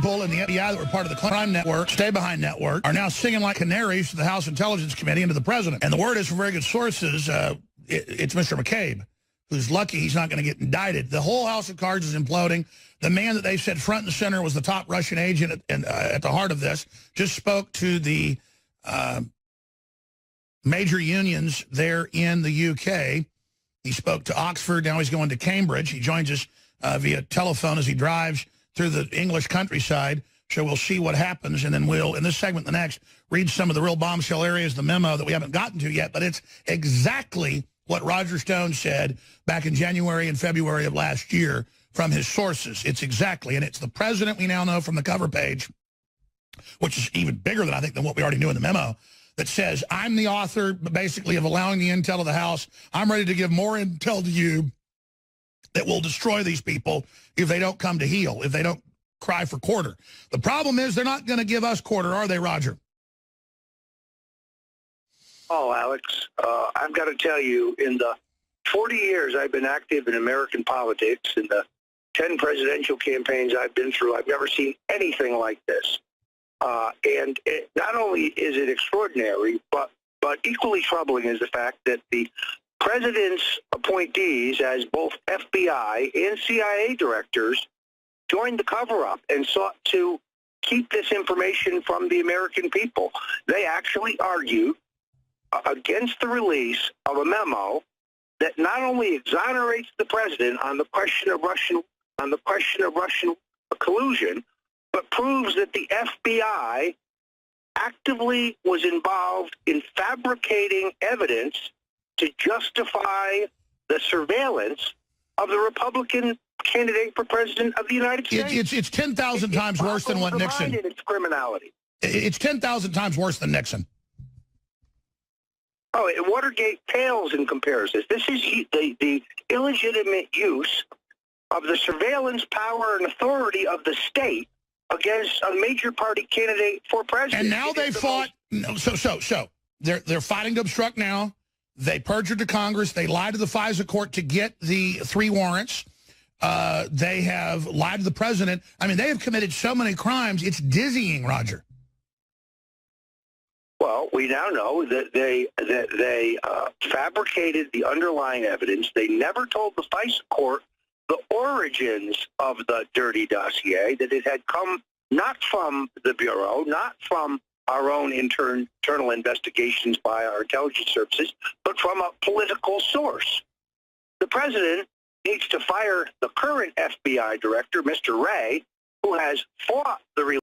people in the FBI that were part of the crime network, stay-behind network, are now singing like canaries to the House Intelligence Committee and to the president. And the word is from very good sources, it's Mr. McCabe, who's lucky he's not going to get indicted. The whole house of cards is imploding. The man that they said front and center was the top Russian agent at the heart of this just spoke to the major unions there in the UK. He spoke to Oxford. Now he's going to Cambridge. He joins us via telephone as he drives through the English countryside. So we'll see what happens, and then we'll, in this segment, the next, read some of the real bombshell areas of the memo that we haven't gotten to yet, but it's exactly what Roger Stone said back in January and February of last year from his sources. It's exactly, and it's the president we now know from the cover page, which is even bigger than I think than what we already knew in the memo, that says, I'm the author, basically, of allowing the intel of the House. I'm ready to give more intel to you that will destroy these people if they don't come to heel, if they don't cry for quarter. The problem is they're not going to give us quarter, are they, Roger? Oh, Alex, I've got to tell you, in the 40 years I've been active in American politics, in the 10 presidential campaigns I've been through, I've never seen anything like this. And not only is it extraordinary, but equally troubling is the fact that the president's appointees as both FBI and CIA directors joined the cover-up and sought to keep this information from the American people. They actually argued against the release of a memo that not only exonerates the president on the question of Russian collusion, but proves that the FBI actively was involved in fabricating evidence to justify the surveillance of the Republican candidate for president of the United States. It's 10,000 times worse than what Nixon. It's criminality. It's 10,000 times worse than Nixon. Oh, Watergate pales in comparison. This is the illegitimate use of the surveillance power and authority of the state against a major party candidate for president. And now they fought. So they're fighting to obstruct now. They perjured to Congress. They lied to the FISA court to get the 3 warrants. They have lied to the president. I mean, they have committed so many crimes. It's dizzying, Roger. Well, we now know that they fabricated the underlying evidence. They never told the FISA court the origins of the dirty dossier, that it had come not from the Bureau, not from our own internal investigations by our intelligence services, but from a political source. The president needs to fire the current FBI director, Mr. Wray, who has fought